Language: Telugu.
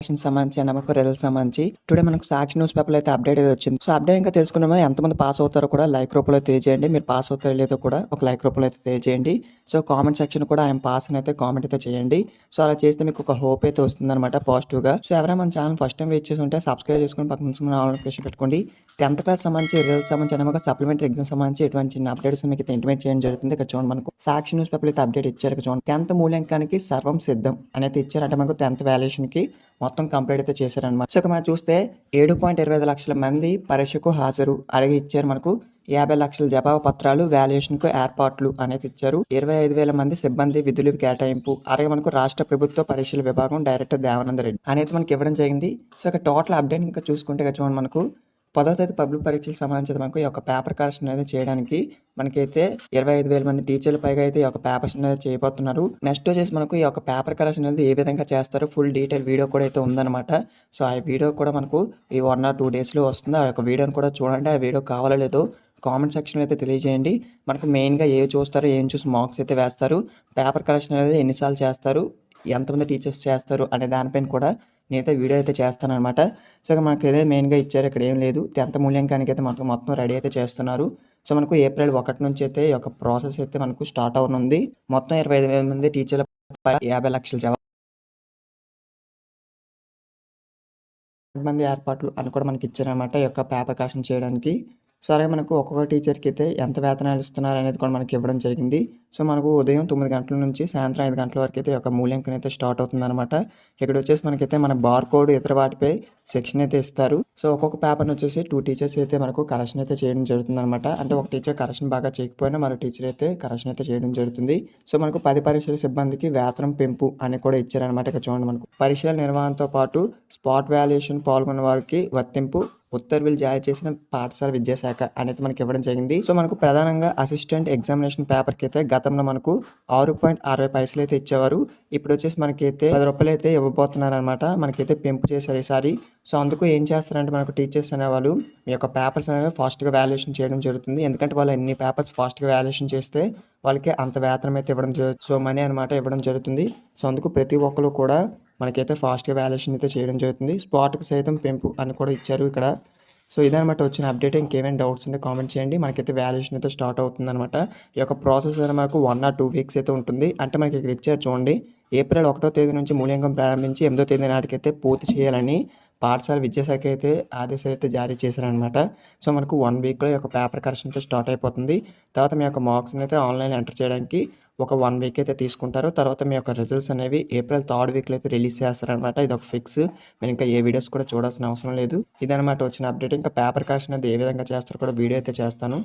సంబంధించి అండ్ మనకు రిజల్ట్ సంబంధించి టుడే మనకు సాక్షి న్యూస్ పేపర్లో అయితే అప్డేట్ అయితే వచ్చింది. సో అప్డేట్ ఇంకా తెలుసుకున్నామో ఎంతమంది పాస్ అవుతారో కూడా లైక్ రూపంలో తెలియజేయండి. మీరు పాస్ అవుతారో లేదో కూడా ఒక లైక్ రూపంలో అయితే తెలియజేయండి. సో కామెంట్ సెక్షన్ కూడా ఆయన పాస్ అని అయితే కామెంట్ అయితే చేయండి. సో అలా చేస్తే మీకు ఒక హోప్ అయితే వస్తుందన్నమాట పాజిటివ్గా. సో ఎవరైనా మన ఛానల్ ఫస్ట్ టైం వెయిట్ చేసి ఉంటే సబ్స్క్రైబ్ చేసుకుని పక్కన నుంచి నోటిఫికేషన్ పెట్టుకోండి. 10th క్లాస్ సంబంధించి రిజల్ట్ సంబంధించి మనకు సప్లిమెంటరీ ఎగ్జామ్ సంబంధించి ఎటువంటి చిన్న అప్డేట్స్ మీకు అయితే ఇంటిమేట్ చేయడం జరుగుతుంది. ఇక్కడ చూడండి మనకు సాక్షి న్యూస్ పేపర్ అయితే అప్డేట్ ఇచ్చారు. ఇక్కడ చూడండి 10th మూల్యాంకానికి సర్వం సిద్ధం అనేది ఇచ్చారు. అంటే మనకు 10th వాల్యుయేషన్కి మొత్తం కంప్లీట్ అయితే చేశారనమాట. సో ఇక్కడ మనం చూస్తే 7.25 లక్షల మంది పరీక్షకు హాజరు అలాగే ఇచ్చారు. మనకు 50 లక్షల జవాబు పత్రాలు వాల్యుయేషన్కు ఏర్పాట్లు అనేది ఇచ్చారు. 25,000 మంది సిబ్బంది విధులు కేటాయింపు అలాగే మనకు రాష్ట్ర ప్రభుత్వ పరీక్షల విభాగం డైరెక్టర్ దేవానంద రెడ్డి అనేది మనకి ఇవ్వడం జరిగింది. సో ఇక్కడ టోటల్ అప్డేట్ ఇంకా చూసుకుంటే ఇక్కడ చూడండి మనకు 10వ తేదీ పబ్లిక్ పరీక్షలకు సంబంధించి మనకు ఈ యొక్క పేపర్ కరెక్షన్ అనేది చేయడానికి మనకైతే 25,000 మంది టీచర్లు పైగా అయితే ఈ యొక్క పేపర్స్ అనేది చేయబోతున్నారు. నెక్స్ట్ వచ్చేసి మనకు ఈ యొక్క పేపర్ కరెక్షన్ అనేది ఏ విధంగా చేస్తారో ఫుల్ డీటెయిల్ వీడియో కూడా అయితే ఉందన్నమాట. సో ఆ వీడియో కూడా మనకు ఈ 1 or 2 డేస్లో వస్తుంది. ఆ యొక్క వీడియోని కూడా చూడండి. ఆ వీడియో కావాలో లేదో కామెంట్ సెక్షన్లో అయితే తెలియజేయండి. మనకు మెయిన్గా ఏవి చూస్తారు, ఏం చూసి మార్క్స్ అయితే వేస్తారు, పేపర్ కరెక్షన్ అనేది ఎన్నిసార్లు చేస్తారు, ఎంతమంది టీచర్స్ చేస్తారు అనే దానిపైన కూడా నేనైతే వీడియో అయితే చేస్తానన్నమాట. సో ఇక మనకి ఏదైతే మెయిన్గా ఇచ్చారు ఇక్కడ ఏం లేదు. 10th మూల్యాంకానికి అయితే మనకు మొత్తం రెడీ అయితే చేస్తున్నారు. సో మనకు ఏప్రిల్ 1 నుంచి అయితే ఈ యొక్క ప్రాసెస్ అయితే మనకు స్టార్ట్ అవనుంది. మొత్తం 25,000 మంది టీచర్ల 50 లక్షల జవాబు మంది ఏర్పాట్లు అని కూడా మనకి ఇచ్చారనమాట ఈ యొక్క పేపర్ కరెక్షన్ చేయడానికి. సో అలాగే మనకు ఒక్కొక్క టీచర్కి అయితే ఎంత వేతనాలు ఇస్తున్నారు అనేది కూడా మనకి ఇవ్వడం జరిగింది. సో మనకు ఉదయం 9 గంటల నుంచి సాయంత్రం 5 గంటల వరకు అయితే ఈ యొక్క మూల్యాంకనం అయితే స్టార్ట్ అవుతుందన్నమాట. ఇక్కడ వచ్చేసి మనకైతే మన బార్ కోడ్ ఇతర వాటిపై సెక్షన్ అయితే ఇస్తారు. సో ఒక్కొక్క పేపర్ని వచ్చేసి 2 టీచర్స్ అయితే మనకు కరెక్షన్ అయితే చేయడం జరుగుతుందన్నమాట. అంటే ఒక టీచర్ కరెక్షన్ బాగా చేయకపోయినా మరో టీచర్ అయితే కరెక్షన్ అయితే చేయడం జరుగుతుంది. సో మనకు 10 పరీక్షల సిబ్బందికి వేతనం పెంపు అని కూడా ఇచ్చారనమాట. ఇక్కడ చూడండి మనకు పరీక్షల నిర్వహణతో పాటు స్పాట్ వాల్యుయేషన్ పాల్గొన్న వారికి వర్తింపు ఉత్తర్వులు జారీ చేసిన పాఠశాల విద్యాశాఖ అనేది మనకి ఇవ్వడం జరిగింది. సో మనకు ప్రధానంగా అసిస్టెంట్ ఎగ్జామినేషన్ పేపర్కి అయితే గతంలో మనకు 6.60 పైసలు అయితే ఇచ్చేవారు. ఇప్పుడు వచ్చేసి మనకైతే 10 రూపాయలు అయితే ఇవ్వబోతున్నారు అనమాట. మనకైతే పెంపు చేశారు ఈసారి. సో అందుకు ఏం చేస్తారంటే మనకు టీచర్స్ అనేవాళ్ళు మీ యొక్క పేపర్స్ అనేవి ఫాస్ట్గా వాల్యుయేషన్ చేయడం జరుగుతుంది. ఎందుకంటే వాళ్ళు ఎన్ని పేపర్స్ ఫాస్ట్గా వాల్యుయేషన్ చేస్తే వాళ్ళకి అంత వేతనం అయితే ఇవ్వడం సో మనీ అనమాట ఇవ్వడం జరుగుతుంది. సో అందుకు ప్రతి ఒక్కరు కూడా మనకైతే ఫాస్ట్గా వాల్యుయేషన్ అయితే చేయడం జరుగుతుంది. స్పాట్కి సైతం పెంపు అని కూడా ఇచ్చారు ఇక్కడ. సో ఇదనమాట వచ్చిన అప్డేట్. ఇంకేమైనా డౌట్స్ ఉంటే కామెంట్ చేయండి. మనకైతే వాల్యుయేషన్ అయితే స్టార్ట్ అవుతుందన్నమాట. ఈ యొక్క ప్రాసెస్ అనేది మనకు 1 or 2 వీక్స్ అయితే ఉంటుంది. అంటే మనకి ఇక్కడ ఇచ్చారు చూడండి, ఏప్రిల్ 1వ తేదీ నుంచి మూల్యాంకనం ప్రారంభించి 8వ తేదీ నాటికైతే పూర్తి చేయాలని పాఠశాల విద్యాశాఖ అయితే ఆదేశాలు అయితే జారీ చేశారనమాట. సో మనకు 1 వీక్లో ఈ యొక్క పేపర్ కరెక్షన్ అయితే స్టార్ట్ అయిపోతుంది. తర్వాత మీ యొక్క మార్క్స్ని అయితే ఆన్లైన్ ఎంటర్ చేయడానికి ఒక 1 వీక్ అయితే తీసుకుంటారు. తర్వాత మీ యొక్క రిజల్ట్స్ అనేవి ఏప్రిల్ 3rd వీక్లో అయితే రిలీజ్ చేస్తారనమాట. ఇది ఒక ఫిక్స్. మీరు ఇంకా ఏ వీడియోస్ కూడా చూడాల్సిన అవసరం లేదు. ఇదనమాట వచ్చిన అప్డేట్. ఇంకా పేపర్ కరెక్షన్ అనేది ఏ విధంగా చేస్తారో కూడా వీడియో అయితే చేస్తాను.